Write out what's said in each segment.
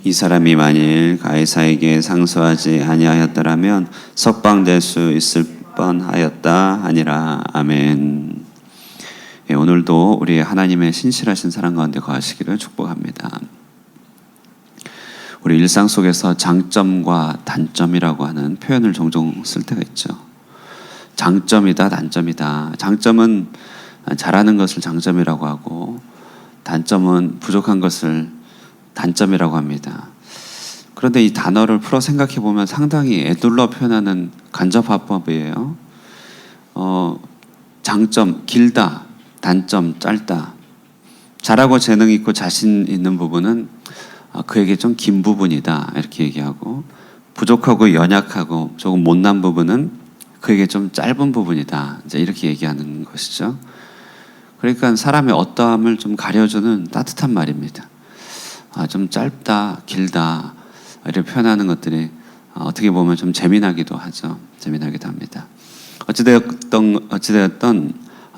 이 사람이 만일 가이사에게 상소하지 아니하였더라면 석방될 수 있을 뻔하였다 하니라. 아멘. 예, 오늘도 우리 하나님의 신실하신 사랑 가운데 거하시기를 축복합니다. 우리 일상 속에서 장점과 단점이라고 하는 표현을 종종 쓸 때가 있죠. 장점이다, 단점이다. 장점은 잘하는 것을 장점이라고 하고, 단점은 부족한 것을 단점이라고 합니다. 그런데 이 단어를 풀어 생각해 보면 상당히 애둘러 표현하는 간접화법이에요. 장점 길다, 단점 짧다. 잘하고 재능 있고 자신 있는 부분은 그에게 좀 긴 부분이다 이렇게 얘기하고, 부족하고 연약하고 조금 못난 부분은 그에게 좀 짧은 부분이다 이제 이렇게 얘기하는 것이죠. 그러니까 사람의 어떠함을 좀 가려주는 따뜻한 말입니다. 좀 짧다, 길다 이렇게 표현하는 것들이 어떻게 보면 좀 재미나기도 하죠. 재미나기도 합니다. 어찌되었던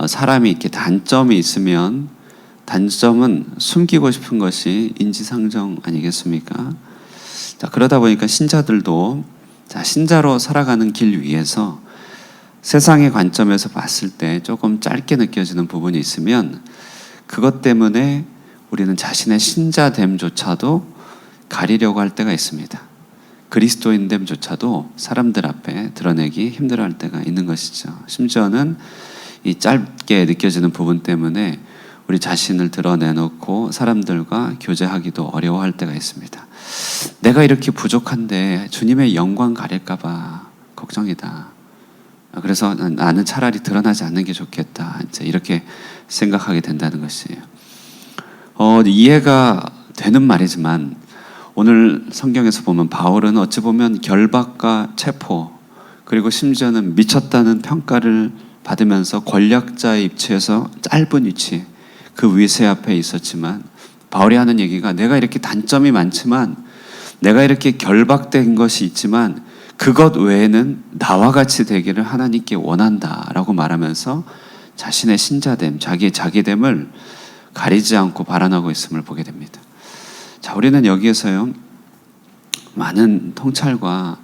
사람이 이렇게 단점이 있으면 단점은 숨기고 싶은 것이 인지상정 아니겠습니까? 자, 그러다 보니까 신자들도 신자로 살아가는 길 위에서 세상의 관점에서 봤을 때 조금 짧게 느껴지는 부분이 있으면 그것 때문에 우리는 자신의 신자됨조차도 가리려고 할 때가 있습니다. 그리스도인됨조차도 사람들 앞에 드러내기 힘들어할 때가 있는 것이죠. 심지어는 이 짧게 느껴지는 부분 때문에 우리 자신을 드러내놓고 사람들과 교제하기도 어려워할 때가 있습니다. 내가 이렇게 부족한데 주님의 영광 가릴까 봐 걱정이다. 그래서 나는 차라리 드러나지 않는 게 좋겠다. 이제 이렇게 생각하게 된다는 것이에요. 이해가 되는 말이지만 오늘 성경에서 보면 바울은 어찌 보면 결박과 체포, 그리고 심지어는 미쳤다는 평가를 받으면서 권력자의 입지에서 짧은 위치, 그 위세 앞에 있었지만 바울이 하는 얘기가 내가 이렇게 단점이 많지만, 내가 이렇게 결박된 것이 있지만 그것 외에는 나와 같이 되기를 하나님께 원한다라고 말하면서 자신의 신자됨, 자기의 자기됨을 가리지 않고 발언하고 있음을 보게 됩니다. 자, 우리는 여기에서요 많은 통찰과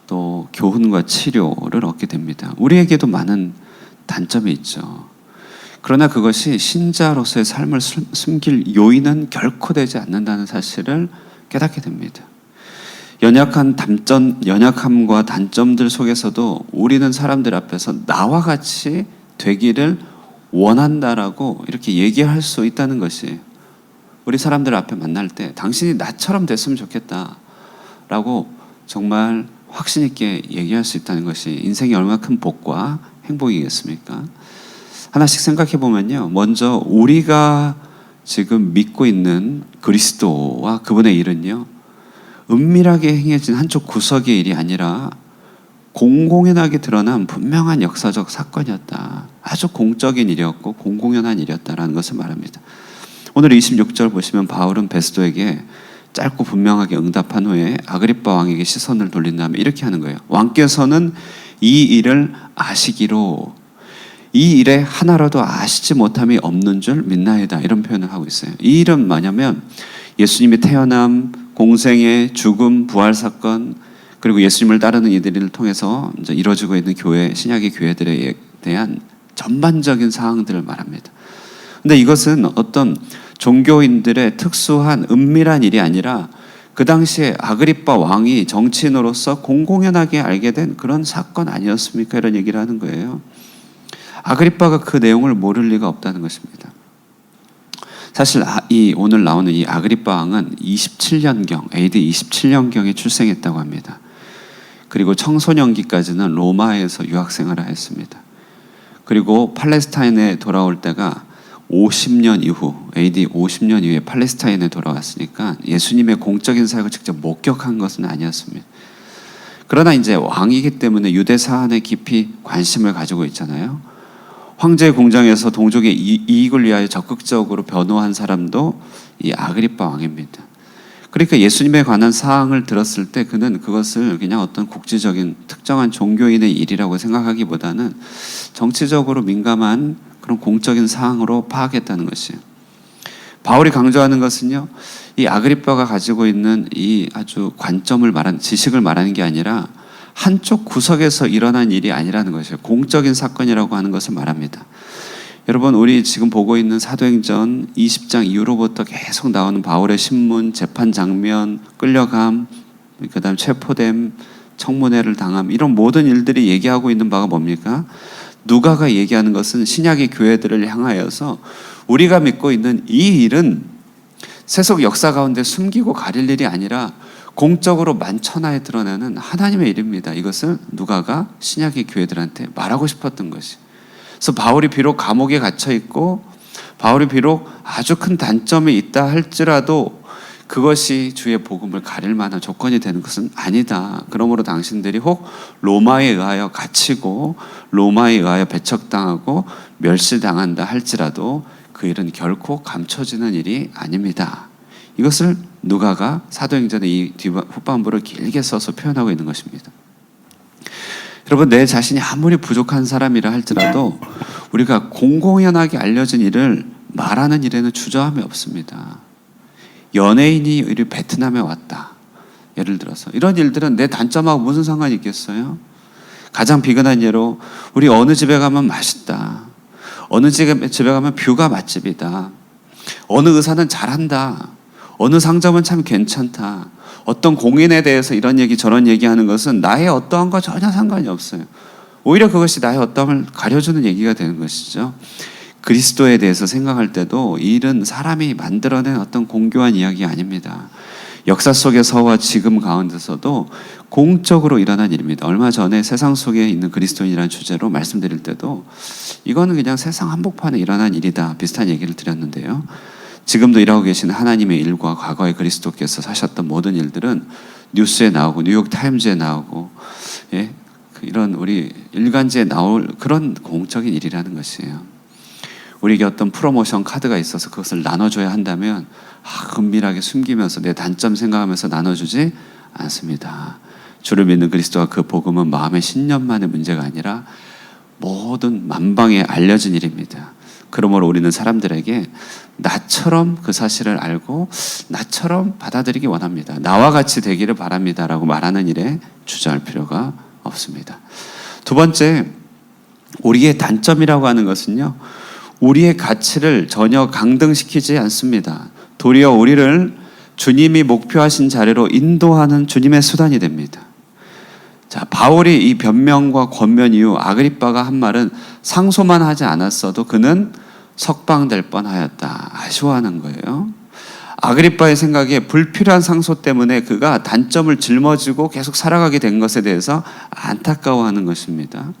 또 교훈과 치료를 얻게 됩니다. 우리에게도 많은 단점이 있죠. 그러나 그것이 신자로서의 삶을 숨길 요인은 결코 되지 않는다는 사실을 깨닫게 됩니다. 연약함과 단점들 속에서도 우리는 사람들 앞에서 나와 같이 되기를 원한다라고 이렇게 얘기할 수 있다는 것이, 우리 사람들 앞에 만날 때 당신이 나처럼 됐으면 좋겠다라고 정말 확신 있게 얘기할 수 있다는 것이 인생이 얼마나 큰 복과 행복이겠습니까? 하나씩 생각해 보면요, 먼저 우리가 지금 믿고 있는 그리스도와 그분의 일은요 은밀하게 행해진 한쪽 구석의 일이 아니라 공공연하게 드러난 분명한 역사적 사건이었다. 아주 공적인 일이었고 공공연한 일이었다라는 것을 말합니다. 오늘 26절 보시면 바울은 베스도에게 짧고 분명하게 응답한 후에 아그리빠 왕에게 시선을 돌린 다음에 이렇게 하는 거예요. 왕께서는 이 일을 아시기로 이 일에 하나라도 아시지 못함이 없는 줄 믿나이다, 이런 표현을 하고 있어요. 이 일은 뭐냐면 예수님의 태어남, 공생의 죽음, 부활 사건, 그리고 예수님을 따르는 이들을 통해서 이제 이루어지고 있는 교회, 신약의 교회들에 대한 전반적인 사항들을 말합니다. 근데 이것은 어떤 종교인들의 특수한 은밀한 일이 아니라 그 당시에 아그리빠 왕이 정치인으로서 공공연하게 알게 된 그런 사건 아니었습니까? 이런 얘기를 하는 거예요. 아그리빠가 그 내용을 모를 리가 없다는 것입니다. 사실 오늘 나오는 이 아그리빠 왕은 27년경, AD 27년경에 출생했다고 합니다. 그리고 청소년기까지는 로마에서 유학생활을 했습니다. 그리고 팔레스타인에 돌아올 때가 50년 이후, AD 50년 이후에 팔레스타인에 돌아왔으니까 예수님의 공적인 사역을 직접 목격한 것은 아니었습니다. 그러나 이제 왕이기 때문에 유대 사안에 깊이 관심을 가지고 있잖아요. 황제의 궁정에서 동족의 이익을 위하여 적극적으로 변호한 사람도 이 아그리빠 왕입니다. 그러니까 예수님에 관한 사항을 들었을 때 그는 그것을 그냥 어떤 국지적인 특정한 종교인의 일이라고 생각하기보다는 정치적으로 민감한 그런 공적인 사항으로 파악했다는 것이에요. 바울이 강조하는 것은요, 이 아그리빠가 가지고 있는 이 아주 관점을 말하는, 지식을 말하는 게 아니라 한쪽 구석에서 일어난 일이 아니라는 것이에요. 공적인 사건이라고 하는 것을 말합니다. 여러분, 우리 지금 보고 있는 사도행전 20장 이후로부터 계속 나오는 바울의 신문, 재판 장면, 끌려감, 그 다음 체포됨, 청문회를 당함, 이런 모든 일들이 얘기하고 있는 바가 뭡니까? 누가가 얘기하는 것은 신약의 교회들을 향하여서 우리가 믿고 있는 이 일은 세속 역사 가운데 숨기고 가릴 일이 아니라 공적으로 만천하에 드러내는 하나님의 일입니다. 이것을 누가가 신약의 교회들한테 말하고 싶었던 것이. 그래서 바울이 비록 감옥에 갇혀 있고 바울이 비록 아주 큰 단점이 있다 할지라도 그것이 주의 복음을 가릴 만한 조건이 되는 것은 아니다. 그러므로 당신들이 혹 로마에 의하여 갇히고 로마에 의하여 배척당하고 멸시당한다 할지라도 그 일은 결코 감춰지는 일이 아닙니다. 이것을 누가가 사도행전의 이 후반부를 길게 써서 표현하고 있는 것입니다. 여러분, 내 자신이 아무리 부족한 사람이라 할지라도 우리가 공공연하게 알려진 일을 말하는 일에는 주저함이 없습니다. 연예인이 우리 베트남에 왔다. 예를 들어서 이런 일들은 내 단점하고 무슨 상관이 있겠어요? 가장 비근한 예로 우리 어느 집에 가면 맛있다. 어느 집에 가면 뷰가 맛집이다. 어느 의사는 잘한다. 어느 상점은 참 괜찮다. 어떤 공인에 대해서 이런 얘기 저런 얘기하는 것은 나의 어떠함과 전혀 상관이 없어요. 오히려 그것이 나의 어떠함을 가려주는 얘기가 되는 것이죠. 그리스도에 대해서 생각할 때도 이 일은 사람이 만들어낸 어떤 공교한 이야기가 아닙니다. 역사 속에서와 지금 가운데서도 공적으로 일어난 일입니다. 얼마 전에 세상 속에 있는 그리스도인이라는 주제로 말씀드릴 때도 이거는 그냥 세상 한복판에 일어난 일이다, 비슷한 얘기를 드렸는데요. 지금도 일하고 계시는 하나님의 일과 과거에 그리스도께서 사셨던 모든 일들은 뉴스에 나오고 뉴욕 타임즈에 나오고, 예, 이런 우리 일간지에 나올 그런 공적인 일이라는 것이에요. 우리에게 어떤 프로모션 카드가 있어서 그것을 나눠줘야 한다면 은밀하게 숨기면서 내 단점 생각하면서 나눠주지 않습니다. 주를 믿는 그리스도와 그 복음은 마음의 신념만의 문제가 아니라 모든 만방에 알려진 일입니다. 그러므로 우리는 사람들에게 나처럼 그 사실을 알고 나처럼 받아들이기 원합니다. 나와 같이 되기를 바랍니다 라고 말하는 일에 주저할 필요가 없습니다. 두 번째, 우리의 단점이라고 하는 것은요, 우리의 가치를 전혀 강등시키지 않습니다. 도리어 우리를 주님이 목표하신 자리로 인도하는 주님의 수단이 됩니다. 자, 바울이 이 변명과 권면 이후 아그리빠가 한 말은 상소만 하지 않았어도 그는 석방될 뻔하였다. 아쉬워하는 거예요. 아그리빠의 생각에 불필요한 상소 때문에 그가 단점을 짊어지고 계속 살아가게 된 것에 대해서 안타까워하는 것입니다.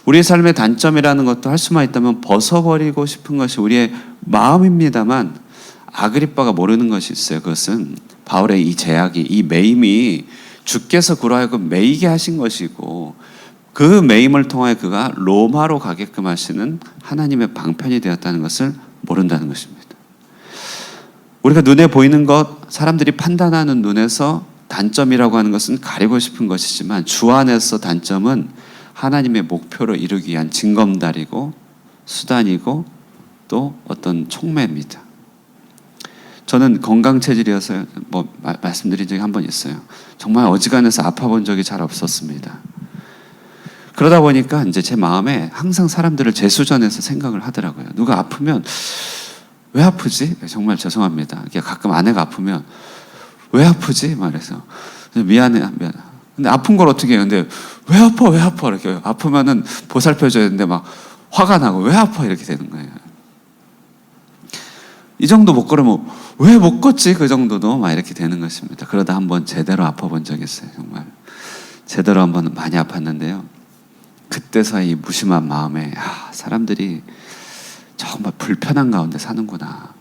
우리의 삶의 단점이라는 것도 할 수만 있다면 벗어버리고 싶은 것이 우리의 마음입니다만 아그리빠가 모르는 것이 있어요. 그것은 바울의 이 제약이, 이 매임이 주께서 그로 하여금 매이게 하신 것이고 그 매임을 통하여 그가 로마로 가게끔 하시는 하나님의 방편이 되었다는 것을 모른다는 것입니다. 우리가 눈에 보이는 것, 사람들이 판단하는 눈에서 단점이라고 하는 것은 가리고 싶은 것이지만 주 안에서 단점은 하나님의 목표로 이루기 위한 징검다리고 수단이고 또 어떤 촉매입니다. 저는 건강체질이어서 말씀드린 적이 한 번 있어요. 정말 어지간해서 아파본 적이 잘 없었습니다. 그러다 보니까 이제 제 마음에 항상 사람들을 제 수준에서 생각을 하더라고요. 누가 아프면 왜 아프지? 정말 죄송합니다. 가끔 아내가 아프면 왜 아프지? 말해서 미안해. 근데 아픈 걸 어떻게 해요? 근데 왜 아파? 이렇게 아프면은 보살펴줘야 되는데 막 화가 나고 왜 아파? 이렇게 되는 거예요. 이 정도 못 걸으면 왜 못 걷지? 그 정도도 막 이렇게 되는 것입니다. 그러다 한번 제대로 아파본 적이 있어요. 정말 제대로 한번 많이 아팠는데요. 그때서 이 무심한 마음에 사람들이 정말 불편한 가운데 사는구나.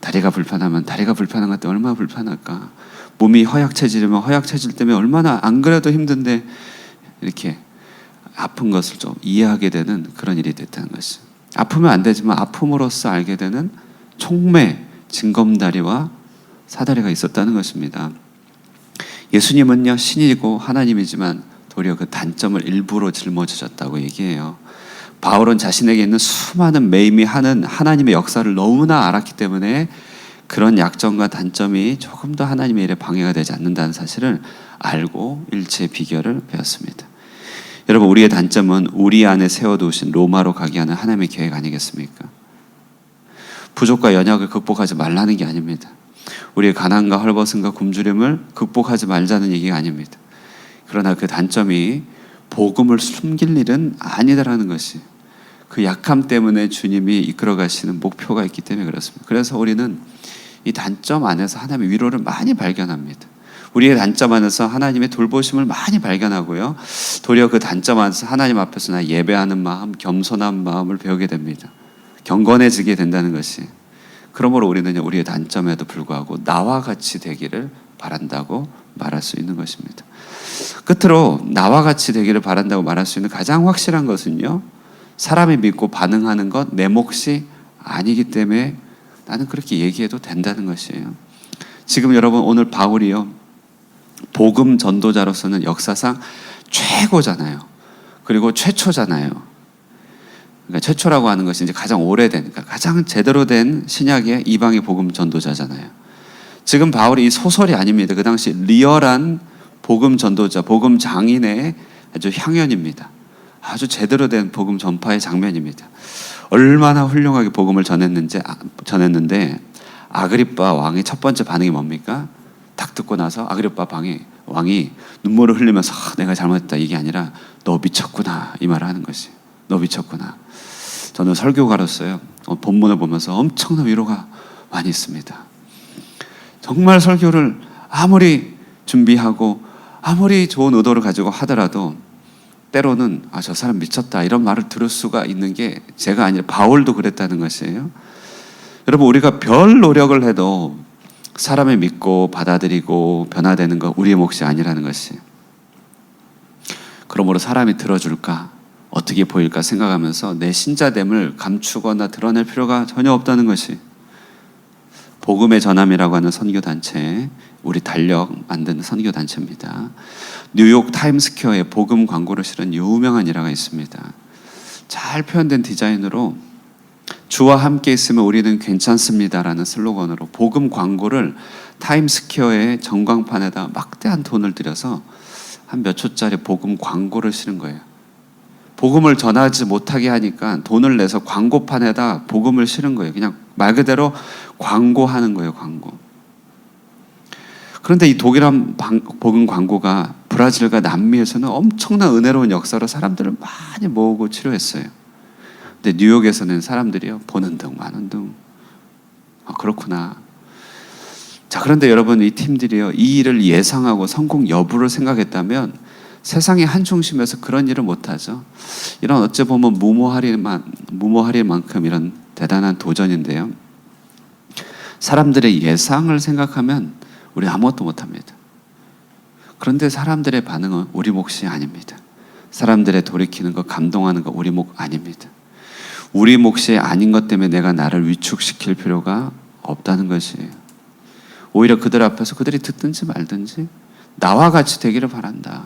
다리가 불편하면 다리가 불편한 것 때문에 얼마나 불편할까. 몸이 허약체질이면 허약체질 때문에 얼마나 안 그래도 힘든데 이렇게 아픈 것을 좀 이해하게 되는 그런 일이 됐다는 것이죠. 아프면 안 되지만 아픔으로써 알게 되는 촉매, 징검다리와 사다리가 있었다는 것입니다. 예수님은요, 신이고 하나님이지만 도리어 그 단점을 일부러 짊어지셨다고 얘기해요. 바울은 자신에게 있는 수많은 매임이 하는 하나님의 역사를 너무나 알았기 때문에 그런 약점과 단점이 조금 더 하나님의 일에 방해가 되지 않는다는 사실을 알고 일체의 비결을 배웠습니다. 여러분, 우리의 단점은 우리 안에 세워두신 로마로 가게 하는 하나님의 계획 아니겠습니까? 부족과 연약을 극복하지 말라는 게 아닙니다. 우리의 가난과 헐벗음과 굶주림을 극복하지 말자는 얘기가 아닙니다. 그러나 그 단점이 복음을 숨길 일은 아니다라는 것이, 그 약함 때문에 주님이 이끌어 가시는 목표가 있기 때문에 그렇습니다. 그래서 우리는 이 단점 안에서 하나님의 위로를 많이 발견합니다. 우리의 단점 안에서 하나님의 돌보심을 많이 발견하고요. 도리어 그 단점 안에서 하나님 앞에서 나 예배하는 마음, 겸손한 마음을 배우게 됩니다. 경건해지게 된다는 것이. 그러므로 우리는 우리의 단점에도 불구하고 나와 같이 되기를 바란다고 말할 수 있는 것입니다. 끝으로 나와 같이 되기를 바란다고 말할 수 있는 가장 확실한 것은요, 사람이 믿고 반응하는 것 내 몫이 아니기 때문에 나는 그렇게 얘기해도 된다는 것이에요. 지금 여러분, 오늘 바울이요, 복음 전도자로서는 역사상 최고잖아요. 그리고 최초잖아요. 그러니까 최초라고 하는 것이 이제 가장 오래된, 그러니까 가장 제대로 된 신약의 이방의 복음 전도자잖아요. 지금 바울이 이 소설이 아닙니다. 그 당시 리얼한 복음 전도자, 복음 장인의 아주 향연입니다. 아주 제대로 된 복음 전파의 장면입니다. 얼마나 훌륭하게 복음을 전했는데 아그리빠 왕의 첫 번째 반응이 뭡니까? 딱 듣고 나서 아그리빠 왕이 눈물을 흘리면서 내가 잘못했다 이게 아니라 너 미쳤구나 이 말을 하는 것이. 너 미쳤구나. 저는 설교가로서요, 본문을 보면서 엄청난 위로가 많이 있습니다. 정말 설교를 아무리 준비하고 아무리 좋은 의도를 가지고 하더라도 때로는 저 사람 미쳤다 이런 말을 들을 수가 있는 게 제가 아니라 바울도 그랬다는 것이에요. 여러분, 우리가 별 노력을 해도 사람을 믿고 받아들이고 변화되는 것 우리의 몫이 아니라는 것이. 그러므로 사람이 들어줄까, 어떻게 보일까 생각하면서 내 신자됨을 감추거나 드러낼 필요가 전혀 없다는 것이 복음의 전함이라고 하는 선교단체, 우리 달력 만드는 선교단체입니다. 뉴욕 타임스퀘어에 복음 광고를 실은 유명한 일화가 있습니다. 잘 표현된 디자인으로 주와 함께 있으면 우리는 괜찮습니다라는 슬로건으로 복음 광고를 타임스퀘어의 전광판에다 막대한 돈을 들여서 한 몇 초짜리 복음 광고를 실은 거예요. 복음을 전하지 못하게 하니까 돈을 내서 광고판에다 복음을 실은 거예요. 그냥 말 그대로 광고하는 거예요, 광고. 그런데 이 독일한 복음 광고가 브라질과 남미에서는 엄청난 은혜로운 역사로 사람들을 많이 모으고 치료했어요. 근데 뉴욕에서는 사람들이요, 보는 등 마는 등. 그렇구나. 자, 그런데 여러분, 이 팀들이요, 이 일을 예상하고 성공 여부를 생각했다면 세상의 한 중심에서 그런 일을 못하죠. 이런 어찌 보면 무모할 만큼 이런 대단한 도전인데요. 사람들의 예상을 생각하면 우리 아무것도 못합니다. 그런데 사람들의 반응은 우리 몫이 아닙니다. 사람들의 돌이키는 것, 감동하는 것 우리 몫 아닙니다. 우리 몫이 아닌 것 때문에 내가 나를 위축시킬 필요가 없다는 것이에요. 오히려 그들 앞에서 그들이 듣든지 말든지 나와 같이 되기를 바란다.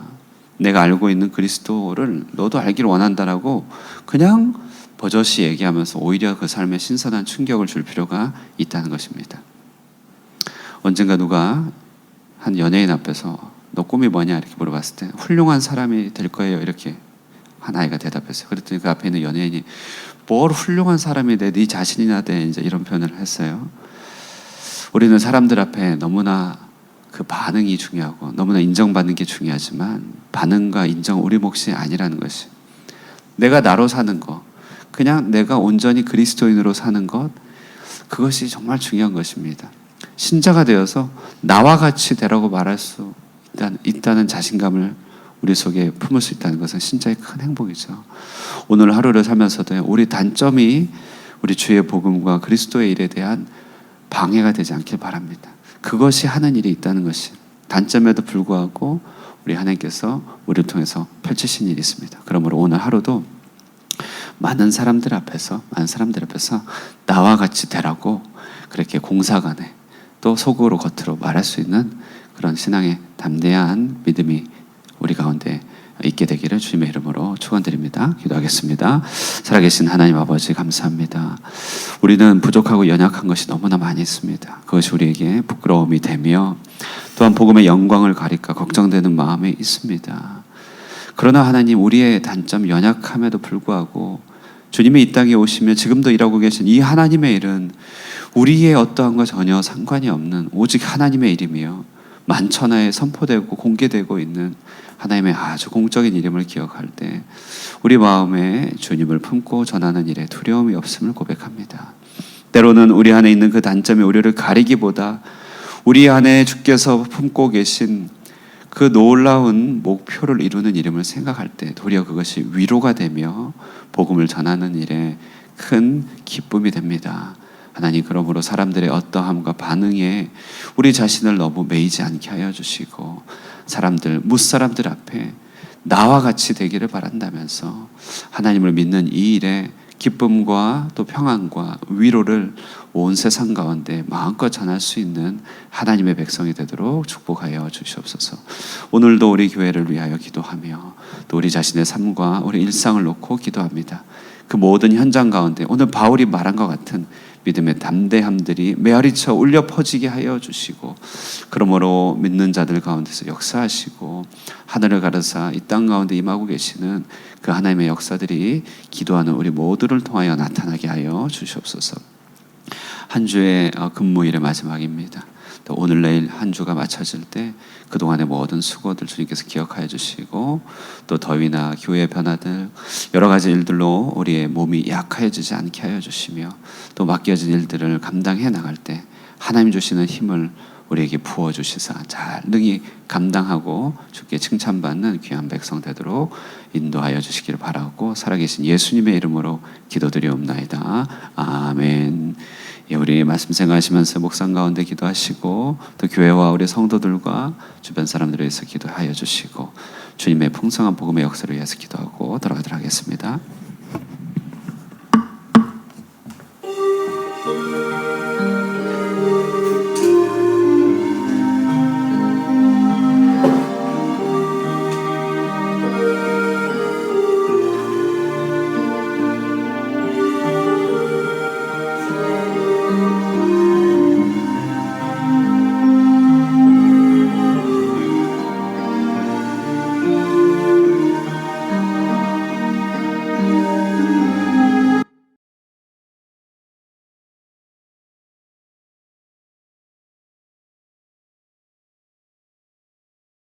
내가 알고 있는 그리스도를 너도 알기를 원한다라고 그냥 버젓이 얘기하면서 오히려 그 삶에 신선한 충격을 줄 필요가 있다는 것입니다. 언젠가 누가 한 연예인 앞에서 너 꿈이 뭐냐 이렇게 물어봤을 때 훌륭한 사람이 될 거예요 이렇게 한 아이가 대답했어요. 그랬더니 그 앞에 있는 연예인이 뭘 훌륭한 사람이 돼, 네 자신이나 돼, 이제 이런 표현을 했어요. 우리는 사람들 앞에 너무나 그 반응이 중요하고 너무나 인정받는 게 중요하지만 반응과 인정 우리 몫이 아니라는 것이. 내가 나로 사는 것, 그냥 내가 온전히 그리스도인으로 사는 것, 그것이 정말 중요한 것입니다. 신자가 되어서 나와 같이 되라고 말할 수 있다는 자신감을 우리 속에 품을 수 있다는 것은 신자의 큰 행복이죠. 오늘 하루를 살면서도 우리 단점이 우리 주의 복음과 그리스도의 일에 대한 방해가 되지 않길 바랍니다. 그것이 하는 일이 있다는 것이, 단점에도 불구하고 우리 하나님께서 우리를 통해서 펼치신 일이 있습니다. 그러므로 오늘 하루도 많은 사람들 앞에서 나와 같이 되라고 그렇게 공사간에 또 속으로 겉으로 말할 수 있는 그런 신앙의 담대한 믿음이 우리 가운데 있게 되기를 주님의 이름으로 축원드립니다. 기도하겠습니다. 살아계신 하나님 아버지 감사합니다. 우리는 부족하고 연약한 것이 너무나 많이 있습니다. 그것이 우리에게 부끄러움이 되며 또한 복음의 영광을 가릴까 걱정되는 마음이 있습니다. 그러나 하나님, 우리의 단점 연약함에도 불구하고 주님이 이 땅에 오시며 지금도 일하고 계신 이 하나님의 일은 우리의 어떠함과 전혀 상관이 없는 오직 하나님의 일이며 만천하에 선포되고 공개되고 있는 하나님의 아주 공적인 이름을 기억할 때 우리 마음에 주님을 품고 전하는 일에 두려움이 없음을 고백합니다. 때로는 우리 안에 있는 그 단점이 우리를 가리기보다 우리 안에 주께서 품고 계신 그 놀라운 목표를 이루는 이름을 생각할 때 도리어 그것이 위로가 되며 복음을 전하는 일에 큰 기쁨이 됩니다. 하나님, 그러므로 사람들의 어떠함과 반응에 우리 자신을 너무 매이지 않게 하여 주시고 무사람들 앞에 나와 같이 되기를 바란다면서 하나님을 믿는 이 일에 기쁨과 또 평안과 위로를 온 세상 가운데 마음껏 전할 수 있는 하나님의 백성이 되도록 축복하여 주시옵소서. 오늘도 우리 교회를 위하여 기도하며 또 우리 자신의 삶과 우리 일상을 놓고 기도합니다. 그 모든 현장 가운데 오늘 바울이 말한 것 같은 믿음의 담대함들이 메아리쳐 울려 퍼지게 하여 주시고, 그러므로 믿는 자들 가운데서 역사하시고 하늘을 가르사 이 땅 가운데 임하고 계시는 그 하나님의 역사들이 기도하는 우리 모두를 통하여 나타나게 하여 주시옵소서. 한 주의 근무일의 마지막입니다. 또 오늘 내일 한 주가 마쳐질 때 그동안의 모든 수고들 주님께서 기억하여 주시고, 또 더위나 교회의 변화들 여러 가지 일들로 우리의 몸이 약해지지 않게 하여 주시며, 또 맡겨진 일들을 감당해 나갈 때 하나님 주시는 힘을 우리에게 부어주시사 잘 능히 감당하고 주께 칭찬받는 귀한 백성 되도록 인도하여 주시기를 바라고, 살아계신 예수님의 이름으로 기도드리옵나이다. 아멘. 예, 우리 말씀 생각하시면서 목상 가운데 기도하시고 또 교회와 우리 성도들과 주변 사람들을 위해서 기도하여 주시고 주님의 풍성한 복음의 역사를 위해서 기도하고 돌아가도록 하겠습니다.